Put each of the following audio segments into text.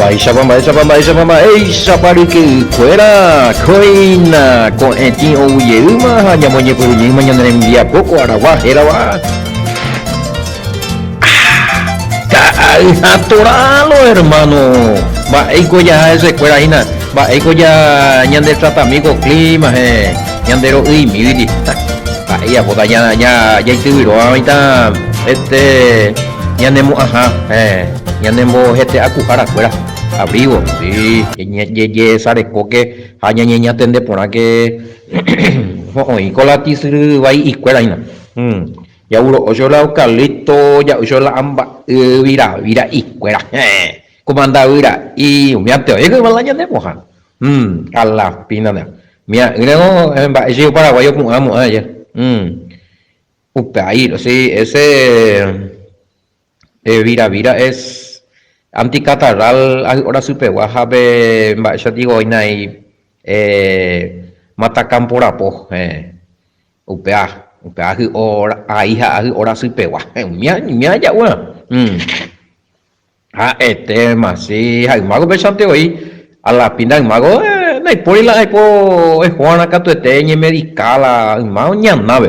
Baisha pamba, ei sapariki fuera, coina, con eti ouyema, hanya monye purunya, mañana en día poco, arawa, erawa. Atoralo, hermano. Va, eiko ya ese fuera hina. Va, eiko ya ñande trata amigo clima, ñandero uy miri. Va, ella puta ya itubiro ahorita ñandemo ajá, ñandemo gente acujara fuera. Abrigo, sí, ye sare coque, hanya ñeña tende por que y colatis vai y cuela ina. Ya uno oyo la eucalipto, ya uso la amba, vira y cuela. Comanda vira y me ante oye que malaña de moja. A la pina de. Mira, no, ese paraguayo como amo ayer. Upa ahí, sí, ese vira es anticatarral ahora supe guajabe ya digo inai matacampurapo upea ora ahora supe gua mia ya gua más sí hay mago besante hoy a la pinda mago nai por la po es juana cato teñe medicala mago ñana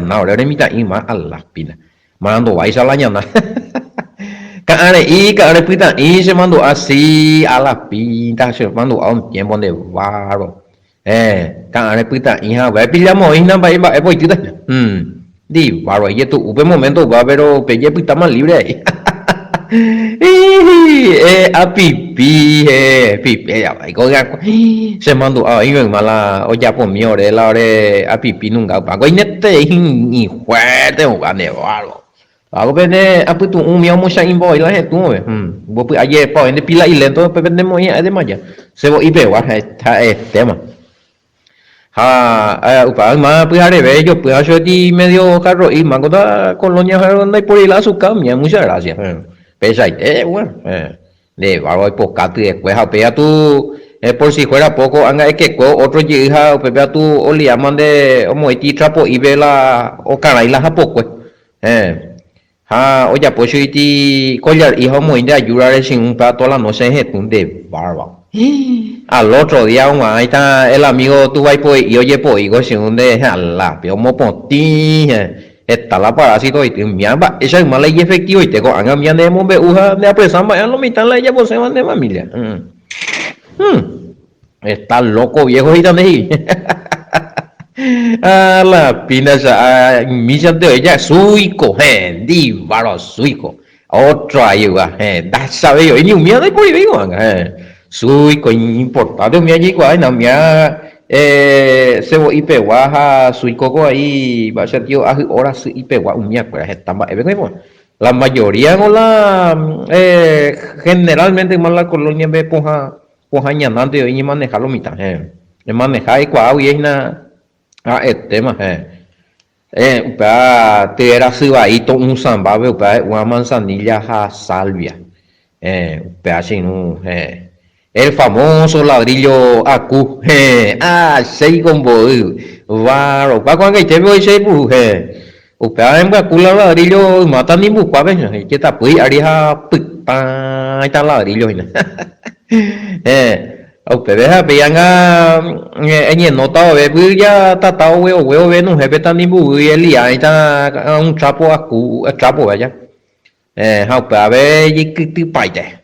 ahora remita ima a la pinda mando vais a la ñana Cara pita y se mandó así a la pinta, se mandó a un tiempo de barro. Cara pita hija, ve pillamos y nada, va, voy tita. Di barro, y tu upe momento va, pero pelle pita más libre ahí. A pipi, pipi, ya va, se mandó a ir mala, o ya por mi hora, la hora a pipi nunca pago, y nete, y fuerte, un gane barro. Aku pene apa tu miau mo syain boy lah tu bo pu aye po ini pila ile to pe pene mo ya de maja se bo ibe wa ha tema ha upa ma pu hare ve yo pu aso di medio carro y mango da colonia donde por ir a su cambia muchas gracias pesa bueno de va po catu después a pe tu por si fuera poco anga es que otro hija pe tu o le llaman de o moiti trapo y ve la o caray la poco oye, pues yo collar hijo muy de ayudar sin un plato la no sé de barba. Al otro día ahí está el amigo tu vai pues y oye pues digo sin un de la pero mo poti está la parásito y te miamba esa es mala y efectivo y te go anga mian de mo be uja de apresar ya lo mitan la ya pues se van de familia. Está loco viejo y también. A la pina sa misa de ella suico di varo suico otra ayuda da sabe yo ni mía de por vivo suico importante mía allí cuál no mía se voy ipe guaja suico co ahí va a ser tío ahora sí ipe gua un mía pues está más la mayoría no la generalmente más la colonia ve poja ñanante y manejarlo mitad manejar y cuál y es na tema te era cebadito un zambabe una manzanilla a salvia así no el famoso ladrillo acu seis con boy varo pa cuando te veo ese buje en la ladrillo mata ni busca ven que está pues haría pita está ladrillo Ustedes vean en el nota ve ya está huevo ve no jefe tan ni y el día está un trapo trapo vaya a ver y que te paite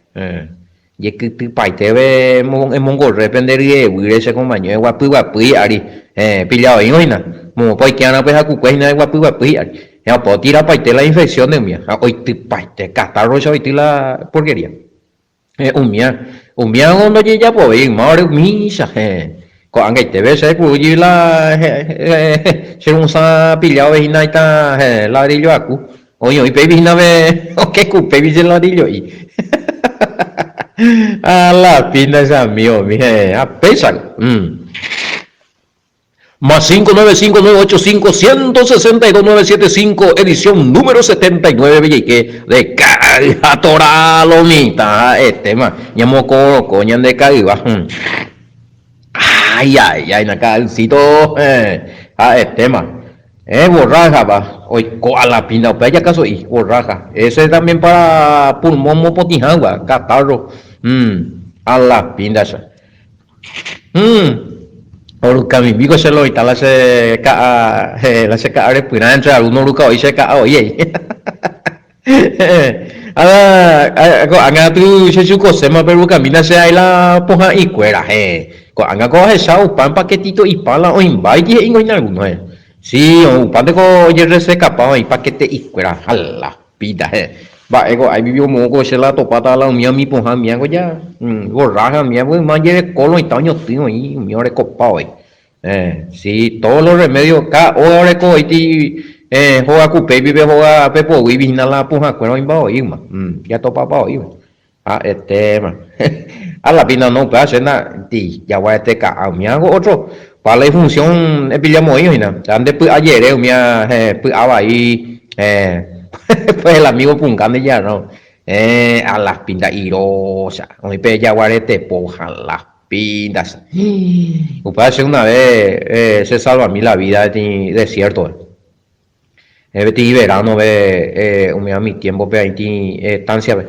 y que te paite ve en mongol rependería y ese compañero guapi ari pillado y oina como pues que ana pues a cucuena guapi ari ya puedo tirar paite la infección de mía hoy te paite catarro eso hoy la porquería un día cuando ya puedo ir madre misa con que te ves pues y la se un sa pillado y naita ladrillo acu oye hoy baby na ve okay cu baby se ladrillo y a la pina esa mío mi a pesar más 595985162 edición número 79 Villique de Catora Lomita más llamo coñan de Cariba ay na calcito más borraja va hoy a la pina ya caso y borraja ese también para pulmón mopotijagua catarro A la pinda esa. Oruka mi bigo se lo itala se ka la se ka are pina entre alguno ruka hoy se ka oye. Ko anga tu se chuko se ma peru camina se ai la poja y cuera ko anga ko he sa pan paquetito y pala o invite y en alguno sí o pan de ko ye se capa y paquete y cuera hala pida ba ego ai vivió mo ko se la topata la mi mi poja mi ko ya borraja mi bo ma ye colo y taño tío y mi ore copa hoy sí todos los remedios ka o ore ko y joga cu baby be joga pepo wibi na la puja cuero imba o ima ya topa pa o ima ma a la pina no pa cena ti ya va este ka a mi hago otro para la función pillamos ahí na ande pues ayer mia pues aba ahí pues el amigo pungane ya no a las pintas irosa hoy pe ya va este poja las pintas upa hace una vez se salva a mí la vida de desierto Beti verano ve mi tiempo pe ahí estancia ve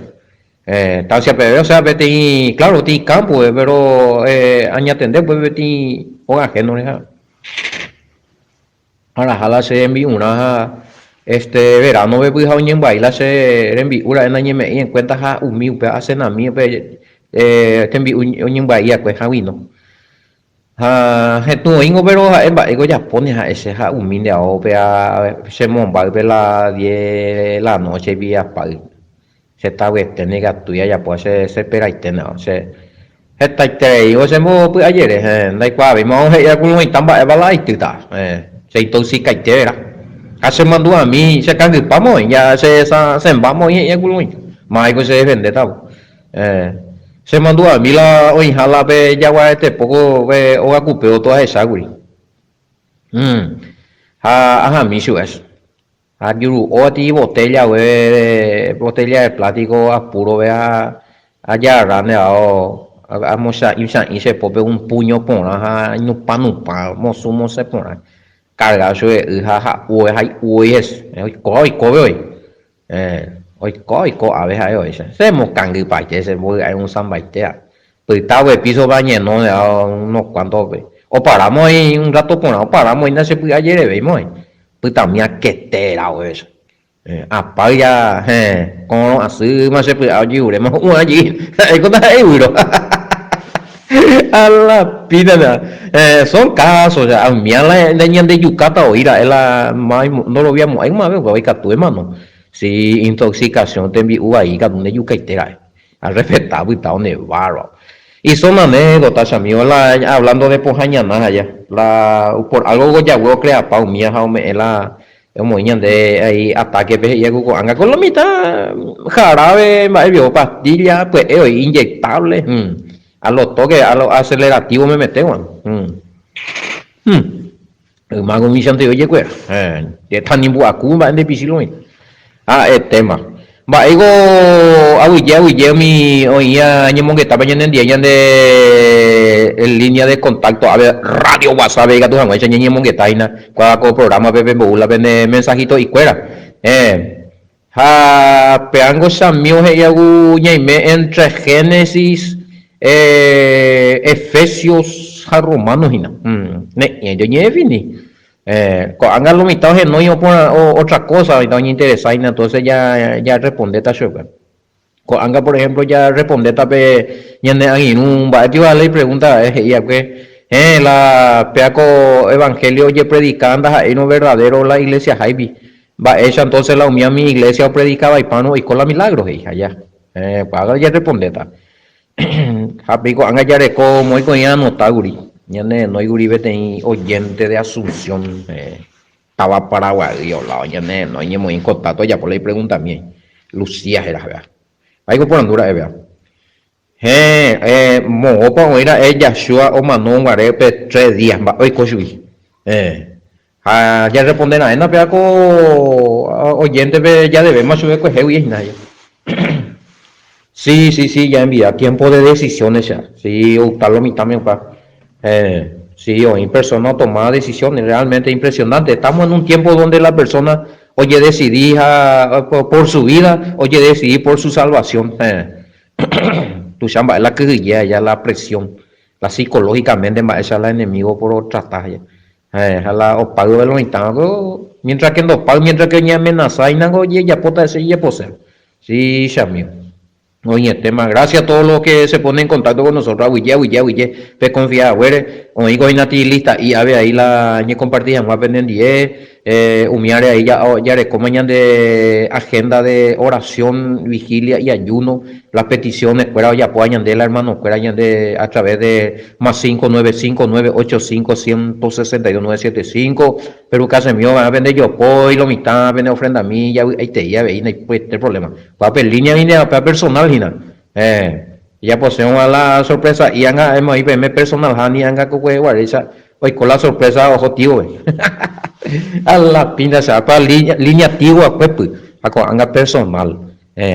estancia pe o sea beti claro ti campo pero añatende pues beti o ajeno ahora jala se envi una verano ve pues hauen baila se envi ura en añe me en cuenta ja umi pe hacen a mí pe te envi un baila pues hawino tu ingo pero em ba ego ya pone ese humilde a opea se monba pe la 10 la noche vía pa se está vete nega tuya ya pues se espera y tena se está te yo se mo pues ayer dai qua ve mo ya con muy tamba ba la ituta se intoxica y tera hace mandó a mí se can pamo ya se vamos ya con muy mai ko se vende ta se mandó a mí la hoy jala pe ya va este poco ve o acupeo toda esa guri ajá mi su es a yuru o ti botella we botella de plástico a puro vea allá rane a moza y se pope un puño por ajá no pa mozo se pone carga su jaja o es hoy hoy coi a veces hay hoy se mo cangi pa que se voy a un sambaitea pues estaba el piso baño no unos cuantos o paramos ahí un rato por o paramos y no se puede ayer vemos pues también que tera o eso apaga con así más se puede allí uremos un allí hay cosas ahí uro a la pida son casos a mí la niña de Yucatán o ir a la no lo veíamos hay más vez que hay tu hermano si intoxicación te envío ahí cada uno yuca y tera al respetado y tal nevaro y son anécdotas amigos hablando de pojañana allá por algo ya voy a crear pa mía jaume la como de ahí ataque pe y algo anga con la mitad jarabe más vio pastilla pues inyectable a los toques a los acelerativos me meteo el mago mi sante oye pues de tan imbu acumba de pisilo tema va ego awi mi oía ñemo que estaba en día de en línea de contacto a ver radio WhatsApp que tú jamás ñemo que está ina cuando programa bebé bula vende mensajito y cuera peango samio he yagu ñaime entre Génesis Efesios a Romanos ina ne yo ñe fini hagan lo mitad no yo por otra cosa y no interesa entonces ya responde esta show anga por ejemplo ya responde esta pe ñane ahí un batio vale pregunta ya que la peaco evangelio ye predicando ahí no verdadero la iglesia Jaibi va ella entonces la unía mi iglesia predicaba y pano y con la milagros hija ya para ya responde esta habigo anga ya reco muy con ya no taguri ñane no hay Uribe oyente de Asunción estaba Paraguay la ñane no hay muy en contacto ya por ahí pregunta bien Lucía era vea algo por Honduras vea mo pa oira ella shua o manon guarepe 3 días va hoy cosui ya responder a ena peaco oyente ya debemos subir pues heavy es nada sí ya envía tiempo de decisiones ya sí optarlo mi también pa sí, hoy persona toma decisiones realmente impresionantes. Estamos en un tiempo donde la persona oye decidir por su vida, oye decidir por su salvación. tu chamba es la que ya la presión, la psicológicamente esa la enemigo por otra talla. La o pago de los instantes, mientras que no pago, mientras que ni amenaza y no, oye, ya puede ser, ya puede ser. Sí, chamio. Oye, tema, gracias a todos los que se ponen en contacto con nosotros, huye, pe confía, güere, oigo inati lista y a ver ahí la ñe compartida más pendiente, humiare ahí ya recomiendan de agenda de oración, vigilia y ayuno, las peticiones, fuera ya puedan de la hermano, fuera de a través de más 595-985-162-975, pero casi mío van a vender yo, pues lo mitad, vende ofrenda a mí, ya ahí te ya veis, no hay pues, el problema. Papel línea, papel personal, ya poseen a la sorpresa y anga me personal hani anga que guarisa hoy con la sorpresa objetivo a la pinta se para línea antigua pues anga personal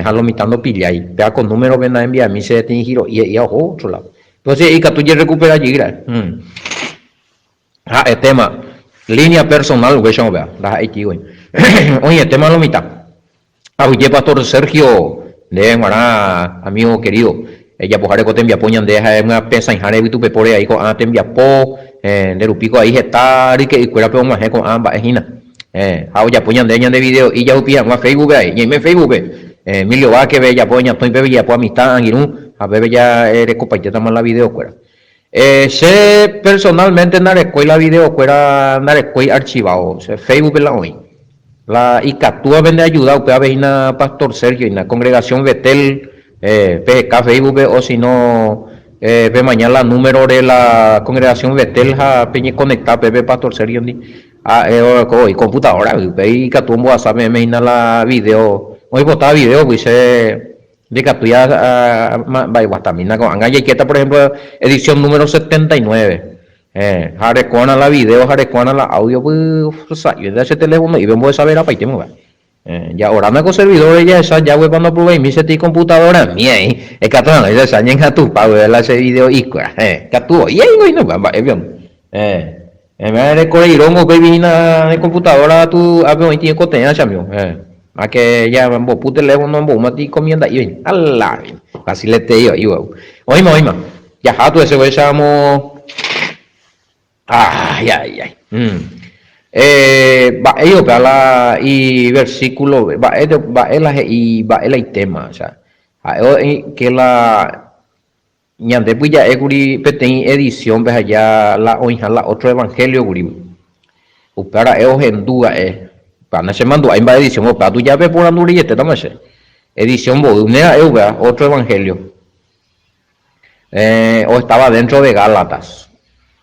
halo mitando pilla ahí vea con número ven a enviar mi se tiene giro y a otro lado entonces y que tú ya recuperas llegar el tema línea personal güey yo vea la aquí güey oye el tema lo mitad oye pastor Sergio de Guará, amigo querido, ella pues haré que te poñan deja una pesa en haré tu pepore ahí con te envía po de rupico ahí está y que cuera pero más con ambas esquinas ya poñan de video y ya upían a Facebook ahí y me Facebook Emilio va que ve ya poña estoy bebé ya pues amistad angirún a bebé ya eres compañera más la video cuera sé personalmente en la escuela video cuera en la escuela archivado Facebook la hoy la ICATúa vende ayuda a vecina Pastor Sergio y la congregación Betel PGK Facebook o si no ve mañana el número de la congregación Betel a peñe conectar PB Pastor Sergio y computadora y ICATúa WhatsApp me imagina la video hoy botaba video pues de ICATúa va guatamina con anga por ejemplo edición número 79 Jarecuana la video, jarecuana la audio, pues, yo de ese teléfono y vemos esa vera para que ya ahora me con servidores ya esa ya cuando probé mi set y computadora mía es que atrás no se añen a tu pago de ese video y que tú y ahí no va bien me recuerdo irón o que vina de computadora tu a ver tiene coteña chamio a que ya vos pu teléfono vos mati comienda y ven ala así le te digo yo oíma ya jato ese güey llamo ay. Va ello la y versículo va el tema, o sea, que la ñande pues ya eguri peten edición ves allá la oija la otro evangelio guri. Upara hendúa para se mandó en edición o para tú ya ves por anduri este tamase. Edición bodunea otro evangelio. O estaba dentro de Gálatas.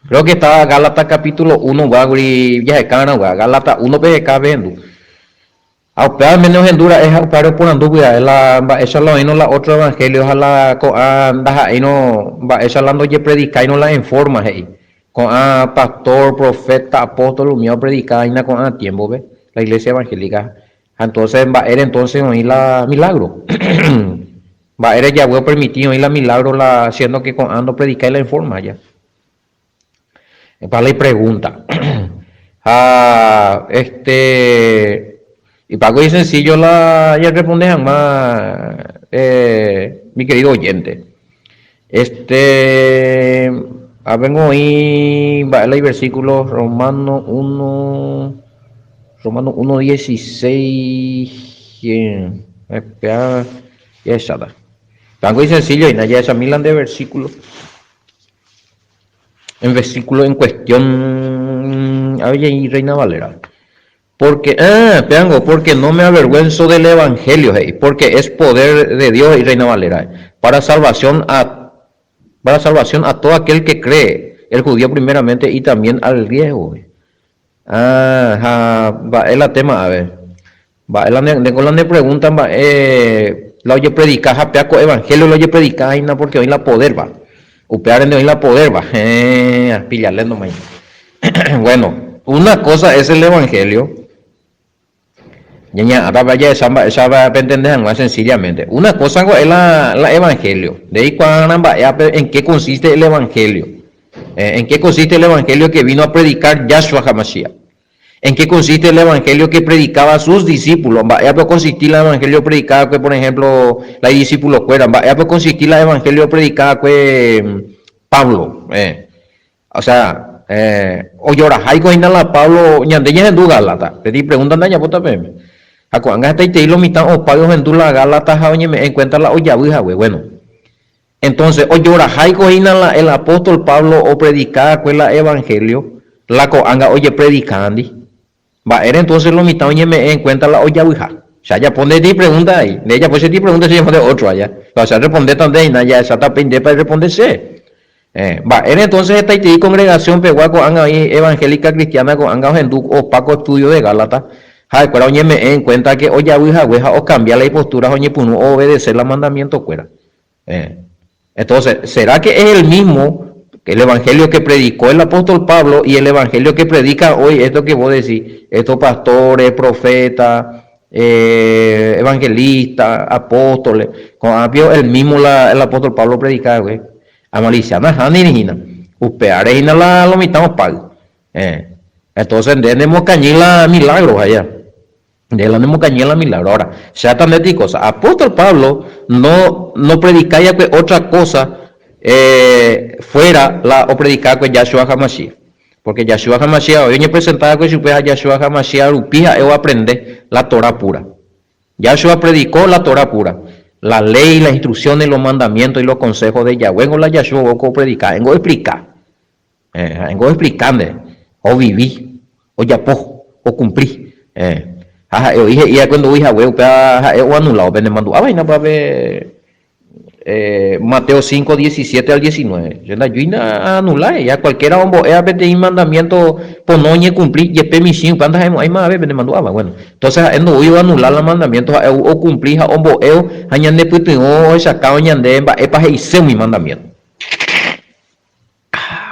Creo que estaba Gálatas capítulo 1, Guaguri, ya se cana, Gálatas 1 PGK vendo. A peor menos endura es a peor por anduria, esa la no la otro evangelio, ojalá anda no va esa hablando de predicar y no la informa con pastor, profeta, apóstol, mío predicar y con tiempo ve la iglesia evangélica. Entonces va a entonces oír la milagro. Va a ya voy a permitir oír la milagro la haciendo que con ando predicar y la informa ya. Para la pregunta y para algo sencillo ya responde más mi querido oyente vengo ahí va el versículo Romano 1:16 ya está algo sencillo y ya esa milan de versículos en versículo en cuestión y Reina Valera porque porque no me avergüenzo del evangelio porque es poder de Dios y Reina Valera para salvación a todo aquel que cree, el judío primeramente y también al griego va es la tema a ver va le preguntan va la oye predicar japeaco evangelio la oye predicar y no porque hoy la poder va upear en hoy la poder va pillarle no más bueno una cosa es el evangelio ahora vaya esa va a entender más sencillamente una cosa es la evangelio de ahí en qué consiste el evangelio en qué consiste el evangelio que vino a predicar Yahshua HaMashiach ¿En qué consiste el evangelio que predicaba a sus discípulos? ¿Va a consistir el evangelio predicado que, por ejemplo, los discípulos fueran? ¿Va a consistir el evangelio predicado que Pablo? O sea, o llora, hay que la Pablo, ñande ya en duda lata. Te preguntan daña puta peme. A cuanga está y te lo mitad o Pablo en duda galata jaoñe me encuentra la olla buja, güey. Bueno. Entonces, o llora, hay que el apóstol Pablo o predicaba que el evangelio, la coanga oye predicandi. Va, era entonces lo mitad oye me encuentra la olla buja. O sea, ya pone ti pregunta ahí. De ella pues si ti pregunta se llama de otro allá. O sea, responde también, ya esa está pendiente para responderse. Va, era entonces esta y congregación peguaco anga ahí evangélica cristiana con anga en o paco estudio de Gálata. Ay, cuera oye me en cuenta que oye buja o cambiar la postura oye puno o obedecer los mandamientos cuera. Entonces, ¿será que es el mismo que el evangelio que predicó el apóstol Pablo y el evangelio que predica hoy, esto que vos decís, estos pastores, profetas, evangelistas, apóstoles, con el mismo el apóstol Pablo predicaba, güey? Amaliciana, Hanirina, Upearejina la lomitamos pago. Entonces, tenemos cañila milagros allá. De la misma cañela milagro. Ahora, ya tan de cosa. Apóstol Pablo no predicaba que otra cosa fuera la o predicar que Yahshua HaMashiach. Porque Yahshua HaMashiach, hoy me presentaba que si a Yahshua HaMashiach rupija, yo aprender la Torah pura. Yahshua predicó la Torah pura. La ley, las instrucciones, los mandamientos y los consejos de Yahweh. En la Yahshua voy a predicar, vengo a explicar. Vengo a explicar, o viví, o yapó, o cumplí. Eu dije, y cuando dije, güey, o anulado, me mandó, vaina para ver Mateo 5, 17 al 19. Yo anular, ya cualquiera hombre, es mandamiento, pues no cumplir, y es permisión, cuántas hay más veces, me mandó, bueno. Entonces, no voy a anular los mandamientos, o cumplir, hombre, añade, pues, o sacado, añade, es para hacer mi mandamiento.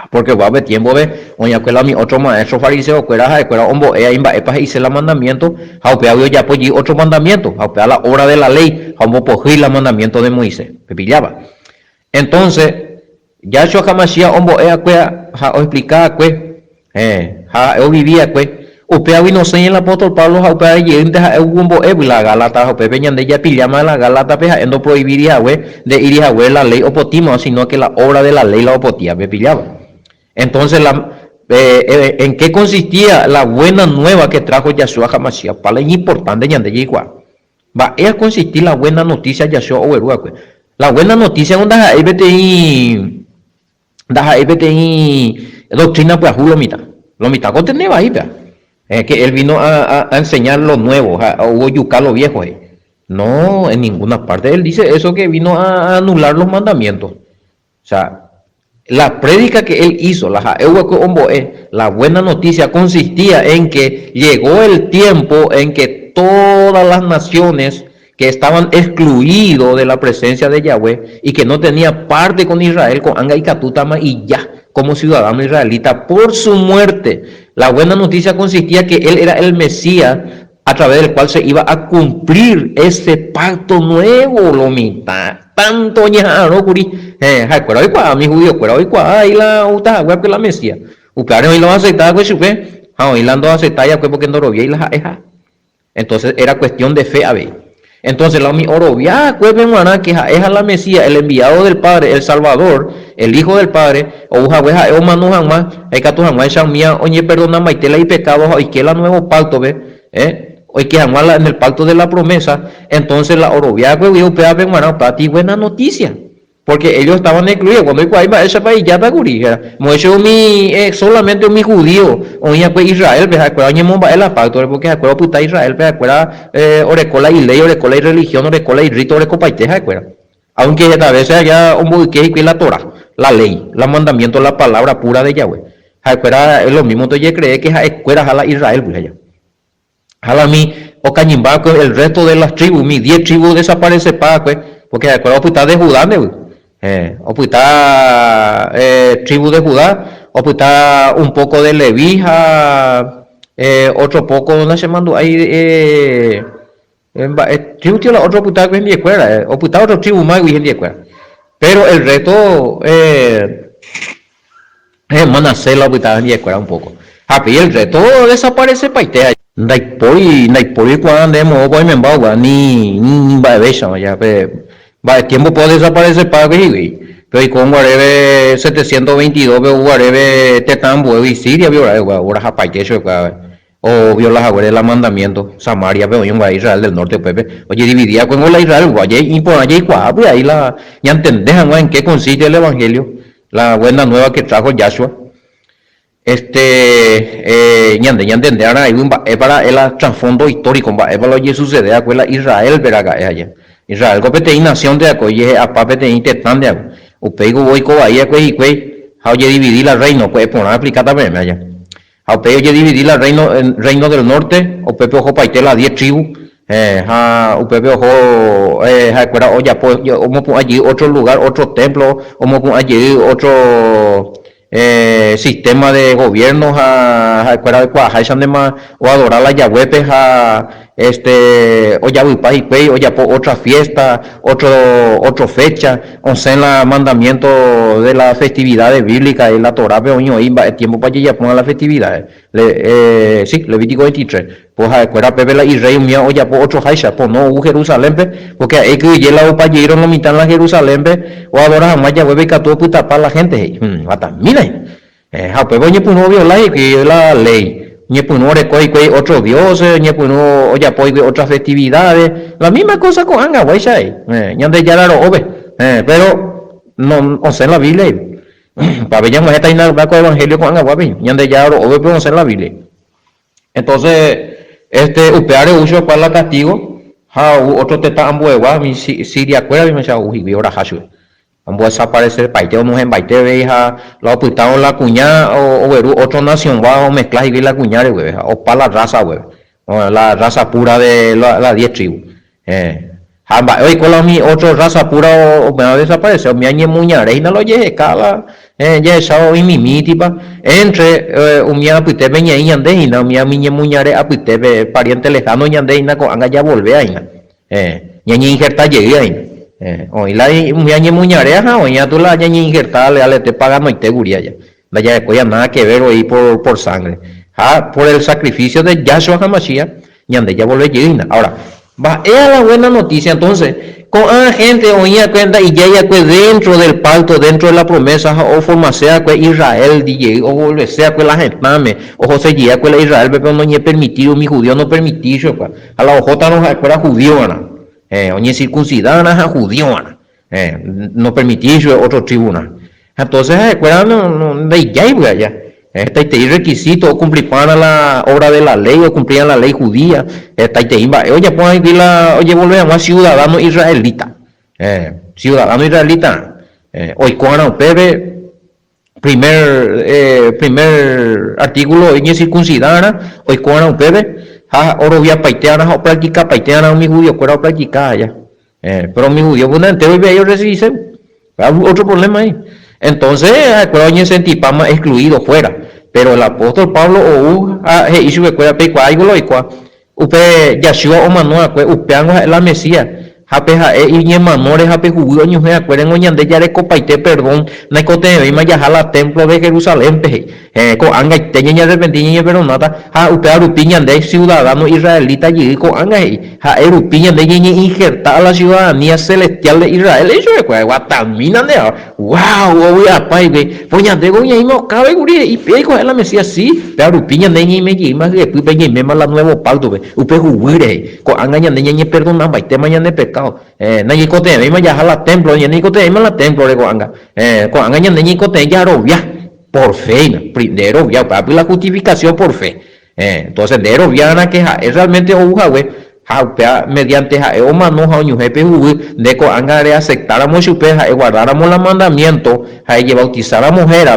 Porque va a haber tiempo de oña que mi otro maestro fariseo que era hombre ahí va para hice el mandamiento haupea ya pues otro mandamiento haupea la obra de la ley hombre pogir el mandamiento de Moisés me pillaba entonces ya yo jamás hombre o explicaba que yo vivía que upea no sé el apóstol Pablo haupea y antes hombre la galata haupea venían de ella pillama la galata peja no prohibiría de ir a la ley opotimo sino que la obra de la ley la opotía me pillaba. Entonces, ¿en qué consistía la buena nueva que trajo Yahshua HaMashiach? Para lo importante, va a consistir la buena noticia Yahshua Oberua. La buena noticia es doctrina pues lo mitad contiene ahí, que él vino a enseñar lo nuevo, o yucar lo viejo ahí. No, en ninguna parte él dice eso que vino a anular los mandamientos. O sea, la prédica que él hizo, la buena noticia consistía en que llegó el tiempo en que todas las naciones que estaban excluidos de la presencia de Yahweh y que no tenía parte con Israel, con Anga y Catutama y ya, como ciudadano israelita, por su muerte. La buena noticia consistía que él era el Mesías a través del cual se iba a cumplir ese pacto nuevo, lo mitad. Tanto ya no curi cuero hoy cua mi judío cuero hoy cua ahí la uta web que la Mesías uclare hoy lo aceptaba pues supe hoy la ando aceptaba ya porque no robía y la entonces era cuestión de fe a ver entonces la mi orobia pues venguana que es la Mesías el enviado del Padre el Salvador el Hijo del Padre o uja o manu jamás hay que tu jamás esa mía oye perdona maitela y pecados hoy que la nuevo pacto ve hoy que jamás en el pacto de la promesa, entonces la orobia que vio para ti buena noticia, porque ellos estaban excluidos, cuando hay ese país ya está curija, solamente mi judío, oye pues Israel, el pacto, porque acuerdo puta Israel, acuerda orecola y ley, orecola y religión, orecola y rito, orecopaiteja, acuerda, aunque esta vez haya un que la Torah, la ley, los mandamientos, la palabra pura de Yahweh, acuerda es lo mismo, entonces cree que escuela jala Israel, pues allá. Jalami o Cañimba, el resto de las tribus, mis 10 tribus desaparecen porque de acuerdo a de Judá, o puta tribu de Judá, o puta un poco de Levija, otro poco, ¿dónde se mandó? Ahí, tribu tío, la otra puta que en escuela, o puta otro tribu más que en escuela. Pero el resto, Manasés la puta en escuela un poco. Happy el resto desaparece paitea. Naipoi cuando hemos voy me ni va a ver ya va el tiempo puede desaparecer para que pero y con guarebe 722 veo guarebe tetambo y Siria vio ahora japaite eso o vio las aguas del mandamiento Samaria veo en Israel del norte Pepe oye dividía con la Israel guay y por allí pues ahí la ya entendés en qué consiste el evangelio la buena nueva que trajo Yahshua ñande ahora hay un para el trasfondo histórico para lo que sucede a la Israel verá allá Israel compete y nación de acoye a papete y tetan de upeigo voy co ahí y oye dividir la reino pues por aplicar también allá oye dividir la reino del norte o pepe ojo paite la 10 tribus upepe ojo acuerda oye pues allí otro lugar otro templo como allí otro sistema de gobierno acuerda de cuaja más o adorar la Yahweh o ya o ya por otra fiesta otro fecha o sea en la mandamiento de las festividades bíblicas y la Torah pero el tiempo para que ya ponga las festividades sí Levítico 23 pues acuerda Pepe la Israel mía o ya por otro haisha pues no Jerusalén porque hay que ir la para ir no mitad la Jerusalén o ahora jamás ya vuelve que todo puta para la gente mira pues pues no viola que la ley ni pues no recoge otros dioses ni pues no oye apoya otras festividades la misma cosa con anga güey ya de ya lo ove pero no o sea en la Biblia para ver ya no está en el evangelio con anga güey ya de ya lo ove pero no sé en la Biblia entonces upeare uso para la castigo otro te está ambueva mi Siria acuerda me chao y ahora hashu vamos a desaparecer paite o no en baite veja lo apuntaron la cuña o otro nación va o mezclar y la cuña o para la raza la raza pura de la 10 tribus hoy con la mi otra raza pura o me va a desaparecer mi añe muñare y no lo llegue cala ya esa hoy mi tipa entre un mía apite veña y ande y no mi miñe muñare apite pariente lejano y ande y na con anga ya volver ahí ñañi injerta llegue ahí hoy la muñarea hoy ya tú la ya injertada le te pagan y te guría ya vaya ya nada que ver hoy por sangre por el sacrificio de Yahshua HaMashiach ñande ya volver llena ahora va es la buena noticia entonces con la gente oía cuenta y ya dentro del pacto dentro de la promesa o forma sea que Israel DJ o volver sea que la gente o José ya que la Israel pero no es permitido mi judío no permitido a la ojota no fuera judío oye circuncidada judío no permitido otro tribunal entonces no de ya allá este requisito cumplir para la obra de la ley o cumplir la ley judía oye pues oye volver a un ciudadano israelita hoy cuando Pepe primer artículo en circuncidada hoy cuando Pepe oro vía paiteana o práctica paiteana mi judío fuera practicar ya pero mi judío bueno entero y ellos reciben otro problema ahí entonces acuerdo en sentipama excluido fuera pero el apóstol Pablo o hizo que fuera pe algo lo igual upe Yahshua o Manuel upeango la Mesías jape y ni manores jape judío ni me acuerdan oñan de ya de copaite perdón na cote de ya la templo de Jerusalén con anga teña de repente pero nada upe arupiñan de ciudadano israelita allí con anga erupiñan de injertar la ciudadanía celestial de Israel eso es que guatamina de wow voy a pai que poñan de goña y no cabe gurí y pego la Mesías sí pero arupiñan de ni me más que después veña me la nuevo paldo upe judío con anga de ni perdón na baite mañana de nadie cote me ya la templo y ni cote me la templo de Coanga ñan de ni cote ya robia por fe primero ya para la justificación por fe entonces de robiana que es realmente ojuawe mediante o manoja o jefe de Coanga de aceptáramos su peja y guardáramos los mandamientos y bautizar a mujer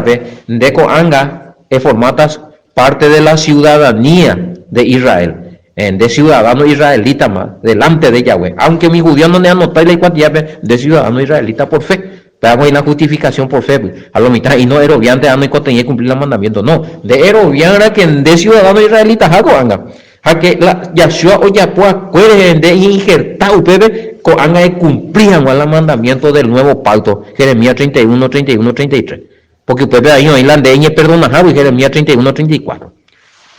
de Coanga formatas parte de la ciudadanía de Israel de ciudadano israelita más delante de Yahweh aunque mi judío no le anota la cuantía de ciudadano israelita por fe pero hay una justificación por fe a lo mitad y no eroviante no tenía que cumplir los mandamientos no de eroviana que de ciudadano israelita hago anga a que la Yahshua o Yahweh acuerden de injertar ustedes con anga de cumplir los mandamientos del nuevo pacto Jeremías 31, 31, 33 porque ustedes ahí no hay la de perdona y Jeremías 31, 34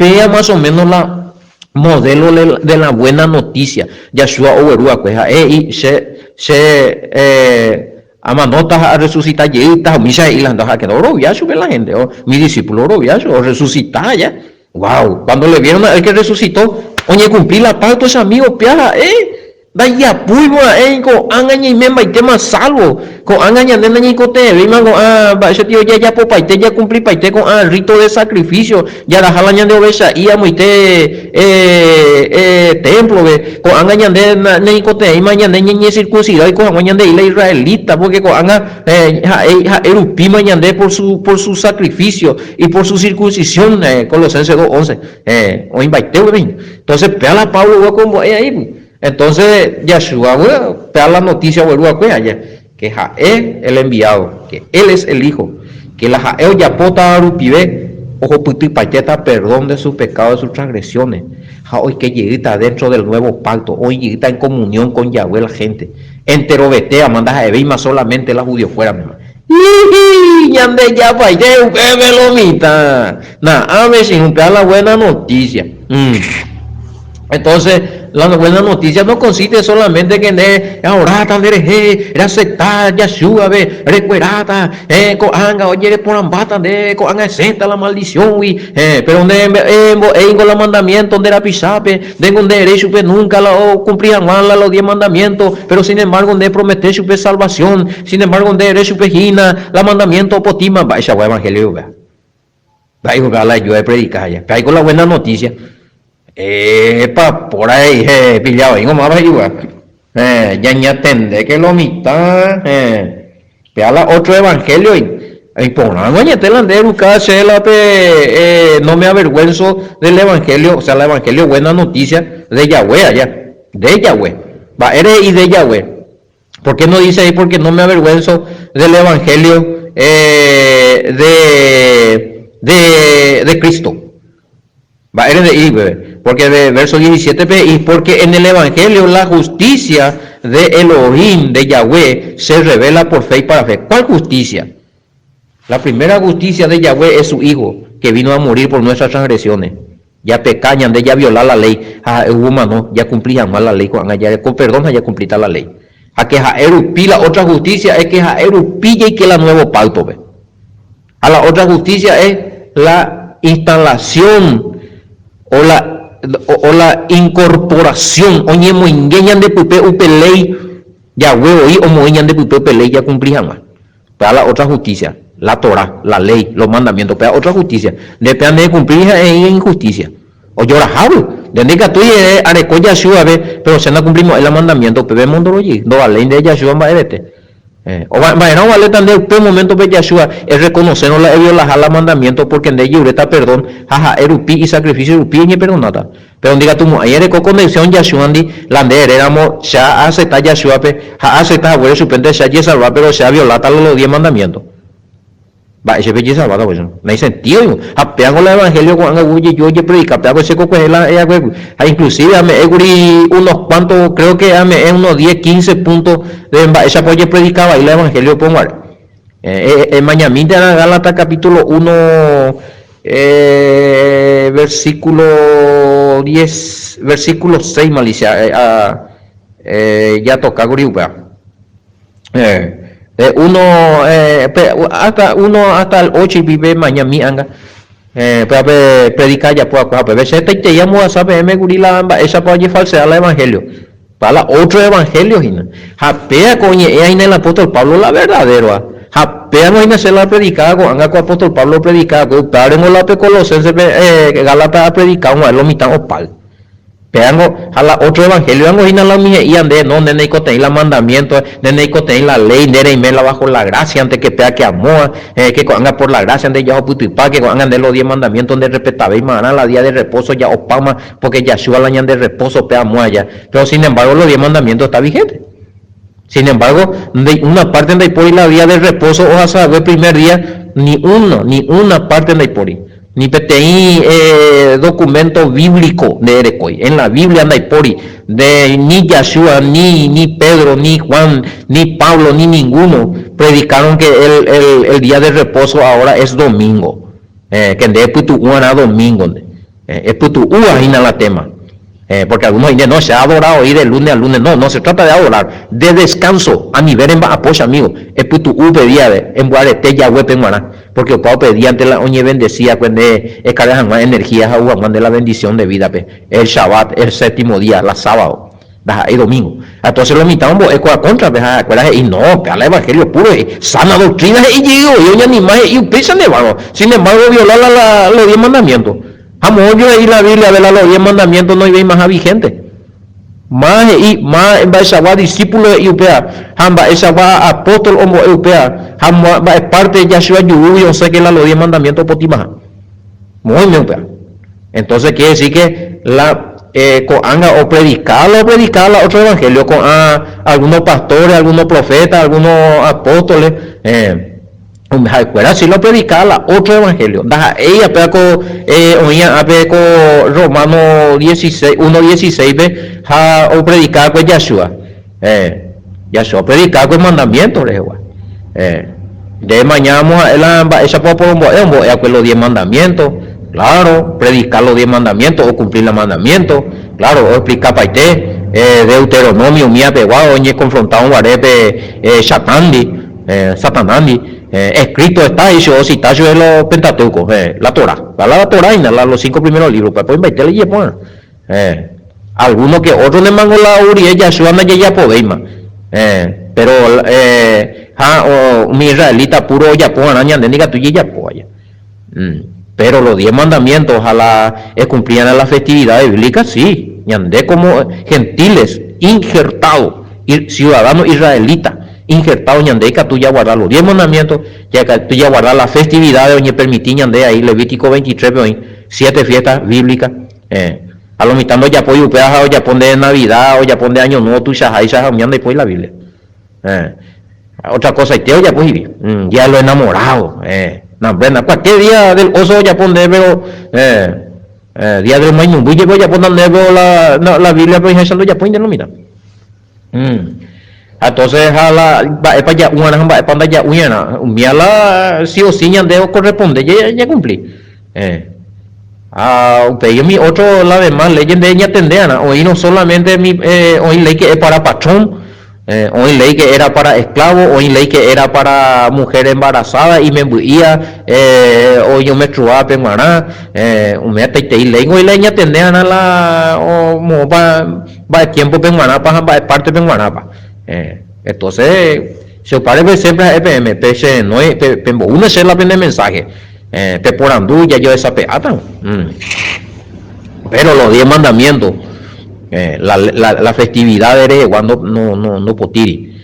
pea más o menos la modelo de la buena noticia. Yeshua Oberua, pues, y amanota a resucitar, y misa y la andaja que no robiacho ve la gente, mi discípulo robiacho, o resucitar ya. Wow, cuando le vieron a él que resucitó, oye, cumplí la pacto, ese amigo, piaja, Daya puima ko angaña y memba y tema salvo ko angaña nena ni ko te rima ko ba ese tío ya po paite ya cumplí paite con rito de sacrificio ya la jalaña de oveja y amo y te templo ve ko angaña de ni ko te y mañana ni circuncidado y ko angaña de la israelita porque ko anga erupi mañana de por su sacrificio y por su circuncisión Colosenses 2:11 o invite entonces pega la Pablo como ahí. Entonces, Yeshua, te da la noticia, que Jaé el enviado, que él es el hijo, que la Jaé ya pota arupibe, ojo puti pacheta, perdón de sus pecados, de sus transgresiones. Hoy que lleguita dentro del nuevo pacto, hoy lleguita en comunión con Yahweh la gente. Entero vetea, mandas a Ebeima solamente la judío fuera, mi hermano. Yande ya paite, me lo mita. A ver si un la buena noticia. Entonces, la buena noticia no consiste solamente que ahora era aceptar Yeshua, recuerata, coanga, oye, por ambata, coanga, senta la maldición, pero donde la mandamiento, donde era pisape, tengo un derecho, nunca la cumplían mal los 10 mandamientos, pero sin embargo, donde promete su salvación, sin embargo, donde derecho, pejina, la mandamiento, potima, va, esa evangelio, va, la yo he predicado ya, que hay con la buena noticia. Por ahí, pillado, y como ya ni atende que lo mitad, la otro evangelio y por la noche te la de no me avergüenzo del evangelio, o sea, el evangelio buena noticia de Yahweh allá, de Yahweh, va, eres y de Yahweh. ¿Por qué no dice ahí? Porque no me avergüenzo del evangelio de Cristo. Va, eres de Ibe, porque de verso 17, y porque en el evangelio la justicia de Elohim, de Yahweh, se revela por fe y para fe. ¿Cuál justicia? La primera justicia de Yahweh es su hijo, que vino a morir por nuestras transgresiones. Ya pecañan de ya violar la ley, humano, ya cumplían mal la ley, con perdón ya cumplita la ley. A que Jaerupi, la otra justicia es que Jaerupi y que la nuevo pacto, ve. A la otra justicia es la instalación o la incorporación, oye, moingueñan de pupe upeley, ya huevo y o moingueñan de pupe upeley ya cumplían más. Para la otra justicia, la Torah, la ley, los mandamientos, para otra justicia, depende de cumplir es injusticia. O llora jablo, de que tú areco Yahshua, pero se no cumplimos el mandamiento, pero mundo oye, no vale de Yahshua va o no vale tan de un momento de Yahshua es reconocernos la violar la mandamiento porque en de está perdón jaja erupi y sacrificio erupi y perdonata pero diga tú ayer con conexión Yahshua andi la de éramos ya acepta Yahshua ja acepta bueno supende ya ya salva pero se ha violado los 10 mandamientos va ese be ya salvado pues no hay sentido apean con el evangelio con anguille yo predica pero ese coco es la inclusive unos cuantos creo que en unos 10-15 puntos de esa apoyo predicaba y el evangelio pongo en Mañamita en Gálatas capítulo 1 versículo 10 versículo 6 malicia ya toca grupa hasta el 8 y vive Mañami anga predicar ya puedo ver si te llamo a saber me gurila esa para falsear el evangelio para otro evangelio japea coñe ahí en el apóstol Pablo la verdadera japea no hay que hacer la predicada con anga con apóstol Pablo predicada con padre en la Colosenses Gálatas ha predicado a lo mitad opal peango a la otro evangelio ango hina la mije y ande no nene cote la mandamiento nene cote la ley nere y me la bajo la gracia antes que pea que amor que anga por la gracia ande ya puto y pa que anga de los 10 mandamientos donde respetaba y mañana la día de reposo ya opama porque Yahshua la ñan de reposo pea moya pero sin embargo los 10 mandamientos está vigente. Sin embargo, de una parte de por la día de reposo o hasta el primer día ni una parte de por ni PTI documento bíblico de Erecoy. En la Biblia anda por de ni Yahshua, ni Pedro, ni Juan, ni Pablo, ni ninguno predicaron que el día de reposo ahora es domingo. Que de putu una domingo. Es putu ahí la tema. Porque algunos dicen, no, se ha adorado ir de lunes a lunes. No, no se trata de adorar, de descanso. A nivel en apoyo, amigo. Es putu pedía en Guarete, ya web en Guará. Porque el pedía ante la oñe bendecía, cuando es carga más energías, de la bendición de vida. El Shabbat, el séptimo día, la sábado. El domingo. Entonces lo mitad es contra, y no, el evangelio puro, sana doctrina, y yo ya ni más, y piensan de vamos. Sin embargo, violar los 10 mandamientos. Amor, yo ahí la Biblia, ver los 10 mandamientos, no iba más vigente. Más en Shabbat, discípulo de UPA, Hamba, esa va apóstol homo UPA, Hamba, es parte de Yahshua Yuhu, yo sé que los 10 mandamientos por ti más. Muy bien, UPA. Entonces quiere decir que o predicarla otro evangelio con algunos pastores, algunos profetas, algunos apóstoles, si lo predicarla otro evangelio, ella pego Romano 16, 1:16 o predicar con Yahshua, Yahshua predicar con mandamientos, de mañana vamos a esa por los 10 mandamientos. Claro, predicar los 10 mandamientos o cumplir los mandamientos. Claro, o explicar para usted. Deuteronomio, mía pegado, oye, confrontado un guarepe, Satanandi. Escrito está, y yo citacho de los Pentateucos, la Torah. La Torah y los 5 primeros libros. Pues invitarle y pues. Algunos que otros le mandan la uri, ella suena y ya podéis más. Pero, mi israelita puro ya pues, araña, de niga tuya ya pues. Pero los 10 mandamientos, ojalá cumplían las festividades bíblicas, sí. Y andé como gentiles, injertados, ciudadanos israelitas, injertados, y andé que tú ya guardar los 10 mandamientos, ya que tú ya guardar las festividades, oye, permití, y andé ahí, Levítico 23, 7 fiestas bíblicas, a lo mitad ya puedo o ya pone de Navidad, o ya pone de Año Nuevo, tú ya y anda y pues la Biblia. Otra cosa, y te ya pues, ya lo enamorado, no, bueno, cualquier día del oso ya pone pero día del mañana voy a poner la Biblia pero ya pone no mira. Entonces a la para ya una ya una sí o sí ya debo corresponde ya cumplí. Pero mi otro la demás ley de ella tendeana hoy no solamente hoy ley que es para patrón. Hoy ley que era para esclavos, hoy ley que era para mujer embarazada y me buía, hoy yo me trubaba penguaná, me ateitei ley, hoy ley ya tendrían a la, o va tiempo penguaná, para parte penguaná, entonces, se parece siempre a EPM, pese no es, uno se la vende mensaje, por andú ya yo esa peata, pero los 10 mandamientos. La festividad de cuando no potiri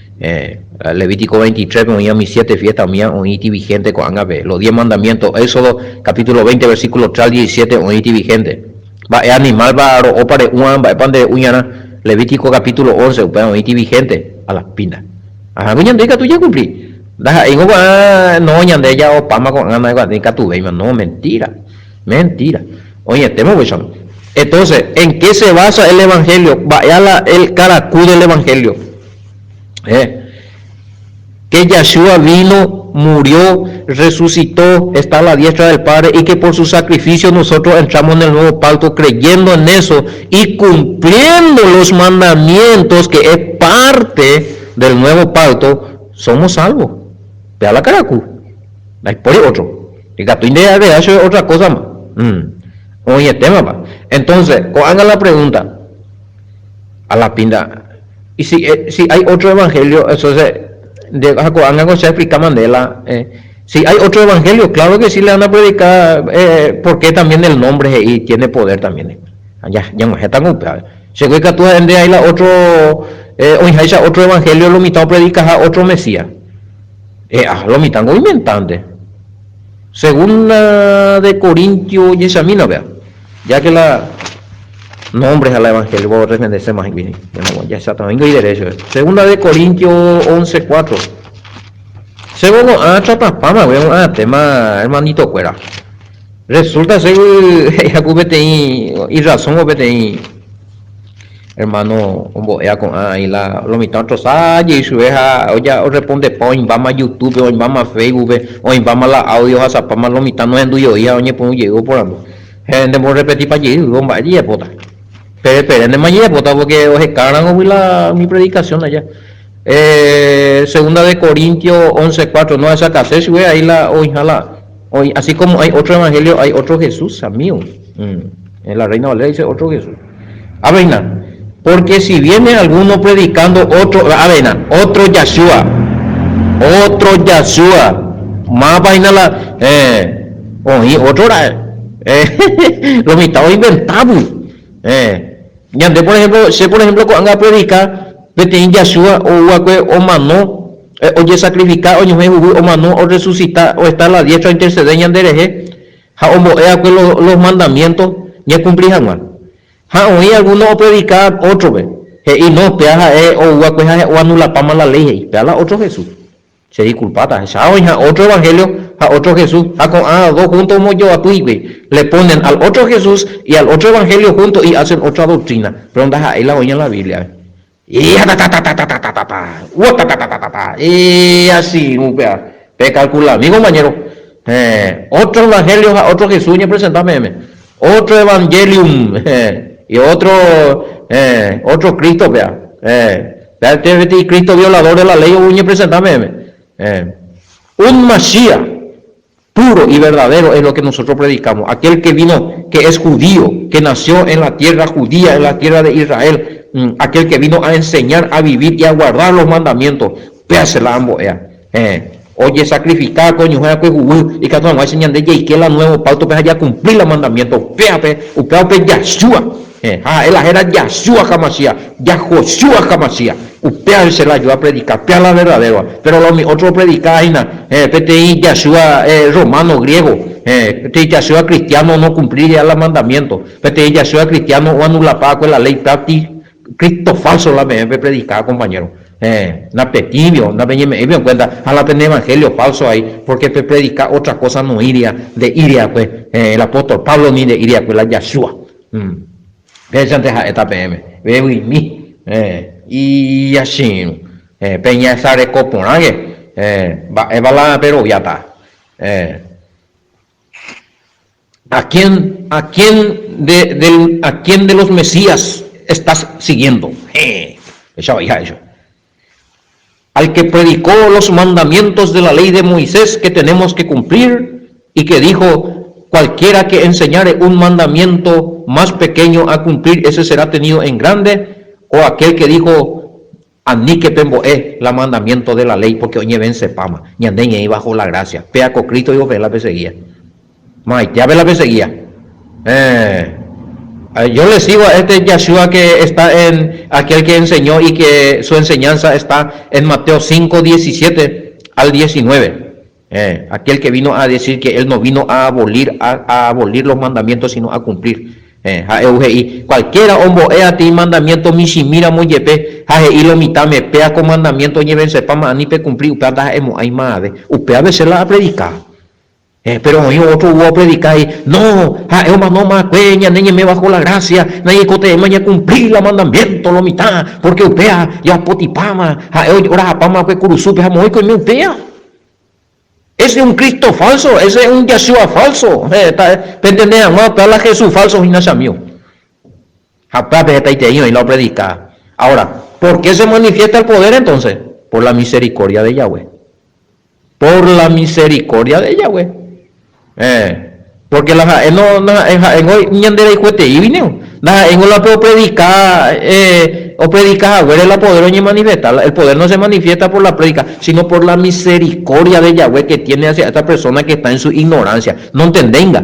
Levítico 23 me mis 7 fiestas mía oíti vigente con angabe los 10 mandamientos Éxodo capítulo 20 versículo 3 al 17 oíti vigente va animal va o para un va pan de uñana Levítico capítulo 11 oíti vigente a las pintas a mí tú ya cumplí no ñande ya o pama con ana de tu no mentira oye temo pues. Entonces, ¿en qué se basa el evangelio? Vaya el caracú del evangelio. Que Yahshua vino, murió, resucitó, está a la diestra del Padre y que por su sacrificio nosotros entramos en el nuevo pacto creyendo en eso y cumpliendo los mandamientos que es parte del nuevo pacto, somos salvos. Vea la caracú. Por otro. Y que tú idea de eso es otra cosa más. Oye, tema va. Entonces, hagan la pregunta a la pinda. Y si hay otro evangelio, eso se explica Mandela. Si hay otro evangelio, claro que sí le van a predicar, porque también el nombre y tiene poder también. Ya no está golpeado. Según que tú ahí la otro evangelio, lo mitad predicas a otro Mesías. Lo mitad inventante. Según la de Corintio y esa mina, vea. Ya que la nombres al evangelio, voy a defenderse más bien. Ya está también y derecho. Segunda de Corintios 11:4. Segundo, tema hermanito fuera. Resulta ser y razón hermano con ahí lo mitad otros y su hija o responde point vamos a YouTube o vamos a Facebook o vamos a la audio a zapama lo mitad no es duyo ya oye pues llegó por ando gente por repetir para allí, bomba allí pota. Pero de mañana pota porque os escaran mi predicación allá. Segunda de Corintios 11:4, no esa casa, si ahí la hoy hoy, así como hay otro evangelio, hay otro Jesús, amigo. En la Reina Valera dice otro Jesús. Avena, porque si viene alguno predicando otro Yahshua, más vaina otro lo mitad inventamos. Yande por ejemplo cuando predica vete en Yahshua o mano oye sacrificar o mano o resucitar o estar a la diestra interceder yandereje ja o los mandamientos ya cumplir jamás ja oí alguno predicar otro ve y no peaja o anula pama la ley y peala otro Jesús se disculpata ya otro evangelio a otro Jesús dos juntos como yo a tu le ponen al otro Jesús y al otro evangelio juntos y hacen otra doctrina pero onda ahí la oyen en la Biblia y así te calcula mi compañero otro evangelio a otro Jesús y presentame otro evangelium y otro Cristo Cristo violador de la ley y presentame un Mashiach puro y verdadero es lo que nosotros predicamos. Aquel que vino, que es judío, que nació en la tierra judía, en la tierra de Israel. Aquel que vino a enseñar a vivir y a guardar los mandamientos. Péasela ambos. Oye, sacrificar, coño, y que no enseñan de ella y que la nuevo pauto, pues allá cumplir los mandamientos. Péate, Yahshua. Él era Yahshua Hamashiach, Yahoshua Hamashiach. Usted se la ayuda a predicar, usted la verdadera, pero los otros predican, PTI Yahshua romano, griego, PTI Yahshua cristiano no cumpliría los mandamientos, PTI Yahshua cristiano o anula con la ley práctica, Cristo falso la me predicar, compañero. Na petibio, na me en cuenta, a la tener evangelio falso ahí, porque predicar otra cosa no iría, pues, el apóstol Pablo ni de iría, pues la Yahshua. Antes a esta PM, veo y mi, y así, peña sare coponaje, va la pero ya está. ¿A quién de los Mesías estás siguiendo? Eso. Al que predicó los mandamientos de la ley de Moisés que tenemos que cumplir y que dijo, cualquiera que enseñare un mandamiento más pequeño a cumplir, ese será tenido en grande, o aquel que dijo, anique pembo la mandamiento de la ley, porque oye ven sepama, ñandeña ahí bajo la gracia, pea con Cristo y ve la perseguía. Ya ve la perseguía. Yo le sigo a este Yahshua que está en aquel que enseñó y que su enseñanza está en Mateo 5, 17 al 19. Aquel que vino a decir que él no vino a abolir los mandamientos, sino a cumplir. Y cualquiera hombre a ti mandamiento mishimira muy yepe y lo mitad me pea con mandamiento llévense para ni pe cumplir upea hay madre upea veces la predicar pero yo otro voy a predicar y no no más peña niña me bajo la gracia nadie cote maña cumplir los mandamientos lo mitad porque upea ya potipama ora pama que curusupe muy con mi upea. Ese es un Cristo falso, ese es un Yahshua falso. ¿Entendés? No, pero la Jesús falso y no es mío. Y lo predica. Ahora, ¿por qué se manifiesta el poder entonces? Por la misericordia de Yahweh. Por la misericordia de Yahweh. Porque en hoy ñandera y juete y vino. En hoy la puedo predicar. O predica el poder no manifiesta. El poder no se manifiesta por la predica, sino por la misericordia de Yahweh que tiene hacia esta persona que está en su ignorancia. No entendenga.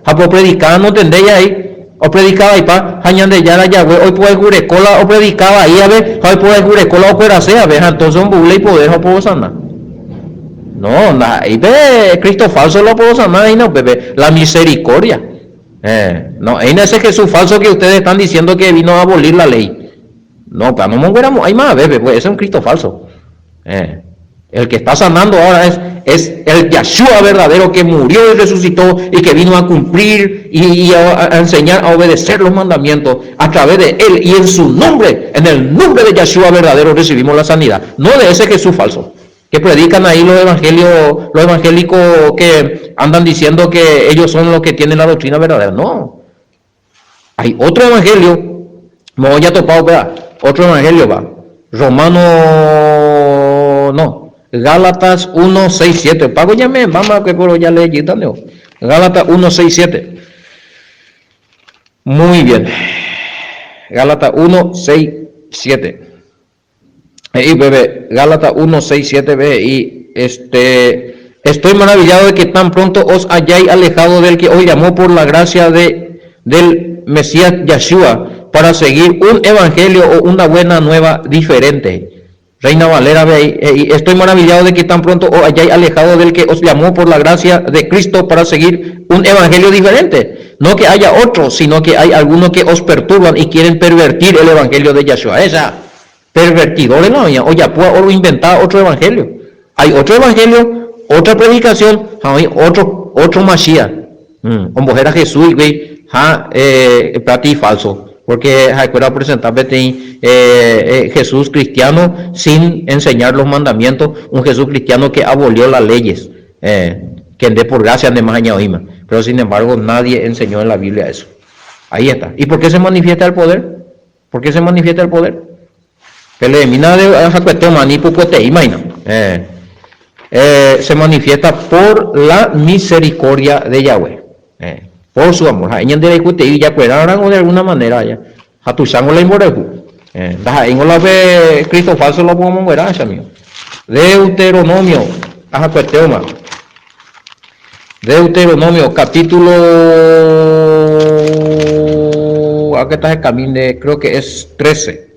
A por predicar no entendéis ahí. O predicaba ahí pa, hañan de ya Yahweh. Hoy puede jurecola o predicaba ahí a ver. Hoy puede jurecola o peracea a ver. Entonces un bule y poder o puedo sanar. No, ahí ve Cristo falso lo puedo sanar ahí no, bebé. La misericordia. No, en ese Jesús falso que ustedes están diciendo que vino a abolir la ley. No, pero no mongéramos, hay más, bebé, pues ese es un Cristo falso. El que está sanando ahora es el Yahshua verdadero que murió y resucitó y que vino a cumplir y a enseñar a obedecer los mandamientos a través de él y en su nombre, en el nombre de Yahshua verdadero recibimos la sanidad, no de ese Jesús falso. que predican ahí los evangelios, los evangélicos que andan diciendo que ellos son los que tienen la doctrina verdadera. No, hay otro evangelio, me voy a topar, ¿verdad? Otro evangelio va, Romano, no, Gálatas 1, 6, 7, pago ya me, vamos a que por ya le quitan, ¿no? Gálatas 1, 6, 7, muy bien, Gálatas 1, 6, 7. Y bebé, Gálatas 1, 6, 7, ve, y estoy maravillado de que tan pronto os hayáis alejado del que os llamó por la gracia del Mesías Yeshua para seguir un evangelio o una buena nueva diferente. Reina Valera, ve, y estoy maravillado de que tan pronto os hayáis alejado del que os llamó por la gracia de Cristo para seguir un evangelio diferente. No que haya otro, sino que hay algunos que os perturban y quieren pervertir el evangelio de Yeshua. Esa pervertidores no había, o ya puedo inventar otro evangelio. Hay otro evangelio, otra predicación, hay otro Mashiach. Como era Jesús, güey, plati falso. Porque recuerda presentar Jesús cristiano sin enseñar los mandamientos, un Jesús cristiano que abolió las leyes, que ande por gracia, ande más añadima. Pero sin embargo, nadie enseñó en la Biblia eso. Ahí está. ¿Y por qué se manifiesta el poder? ¿Por qué se manifiesta el poder? Se manifiesta por la misericordia de Yahweh, por su amor. De alguna manera ya Cristo falso lo podemos ver. Deuteronomio capítulo, aquí está el camino, creo que es 13.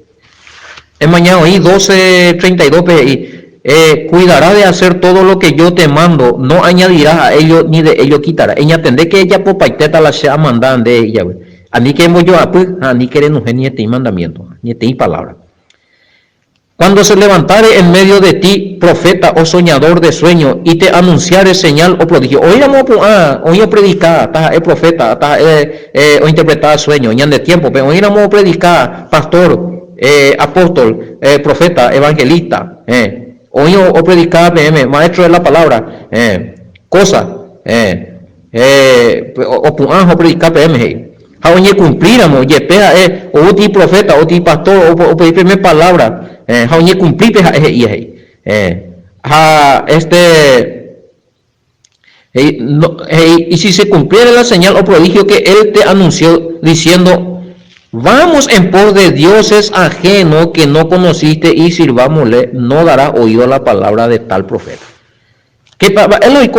Es mañana ahí 12:32 PI. Cuidará de hacer todo lo que yo te mando, no añadirás a ello ni de ello quitará. Ella tendré que ella por paiteta la sea mandan de ella. Ani que yo ani que no ni este mandamiento, ni este palabra. Cuando se levantare en medio de ti profeta o soñador de sueño y te anunciare señal o prodigio. Hoy predicar, el profeta, o interpretar sueño, ya de tiempo, pero hoy vamos a predicar pastor, apóstol, profeta, evangelista, hoy o predicar maestro de la palabra, cosa, o predicar PM. Hoy cumpliramos, o uti profeta, o ti pastor, o pedir primera palabra. Hoy cumplir y si se cumpliera la señal o prodigio que él te anunció diciendo, vamos en pos de dioses ajenos que no conociste y sirvámosle, no dará oído a la palabra de tal profeta. Que hoy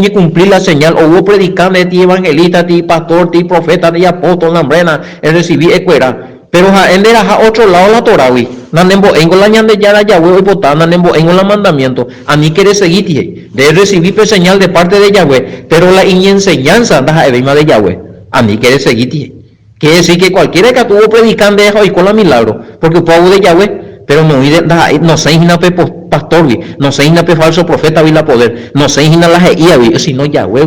cumplir la señal, o hubo predicante, ti evangelista, ti pastor, ti profeta, ti apóstol, nambrena, el recibir escuela. Pero él era otro lado la Torah, nanembo engo la ñande ya Yahweh y botar, nanembo engo la mandamiento, a mí quiere seguir, de recibir señal de parte de Yahweh, pero la enseñanza de Yahweh, a mí quiere seguir. Quiere decir que cualquiera que tuvo predicando deja hoy con la milagro, porque pueblo de Yahweh, pero no se imagina pastor, no se imagina falso profeta, la poder, no se imagina la geía, sino Yahweh,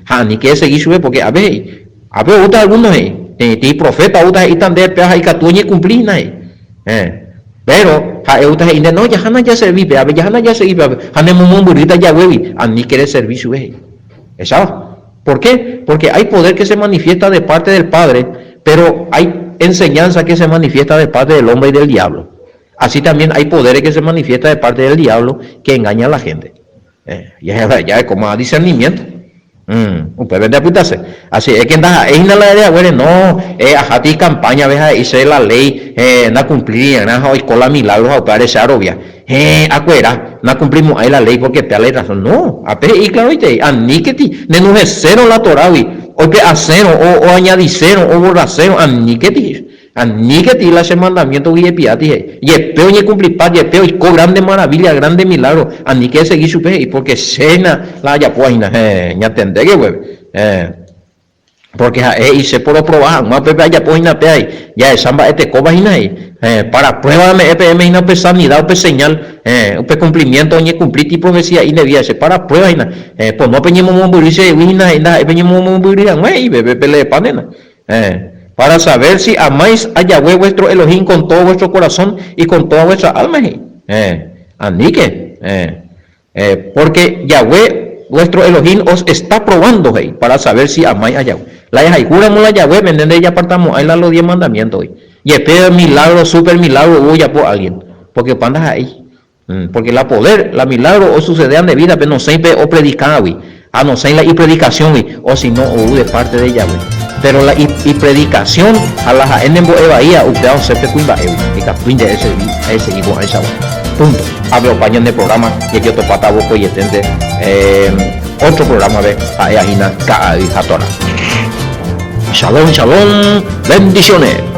a mí quiere seguir, porque a ver, gusta algunos ti profeta uta y tan de peaja y catuñe cumplir pero no ya serví ya seguí hanemos burrita ya huevi a mí quiere servir su ¿por qué? Porque hay poder que se manifiesta de parte del Padre, pero hay enseñanza que se manifiesta de parte del hombre y del diablo. Así también hay poderes que se manifiesta de parte del diablo que engaña a la gente. Ya es como discernimiento. Usted de apuntarse. Así es que en la idea, bueno, no, a ti campaña, veja, hice la ley, no cumplir, no, escola milagros, a parecer obvia. Acuera, no cumplimos ahí la ley porque te ale razón. No, y claro, a ni que ti, de no es cero la Torah, o que a cero, o añadir cero, o borrar cero, a ni que ti la ese mandamiento y piati, y espero ni cumplir paz, y espero y co grande maravilla, grande milagro, a ni que seguir su pe, y porque cena la ya puina, ya tendré que porque y se puede probar, más pepe ya puina pe ahí, ya es samba este coba ahí, para prueba de EPM y una sanidad o señal, un cumplimiento, ni cumplir tipo profecía y debía ser para prueba pues no peñemos morirse, wina, peñemos morir, y bebé le panena, para saber si amáis a Yahweh vuestro Elohim con todo vuestro corazón y con toda vuestra alma. Anique. Porque Yahweh, vuestro Elohim, os está probando hey, para saber si amáis a Yahweh. La juramos la Yahweh, venden de ella apartamos, ahí los 10 mandamientos hoy. Y espera milagro, super milagro, hubo ya por alguien. Porque pandas ahí. Porque la poder, la milagro, o sucederán de vida, pero no sé, o predicar, güey. A no ser la y predicación, güey. O si no, o de parte de ella, güey. Pero la y predicación, a la en Bahía, usted a se te cuida, y capuín de ese hijo, a esa, güey. Punto. Hablo pañón de programa, y yo topata boco y etende. Otro programa de Aeahina, Ka y Hatora. Shalom, shalom, bendiciones.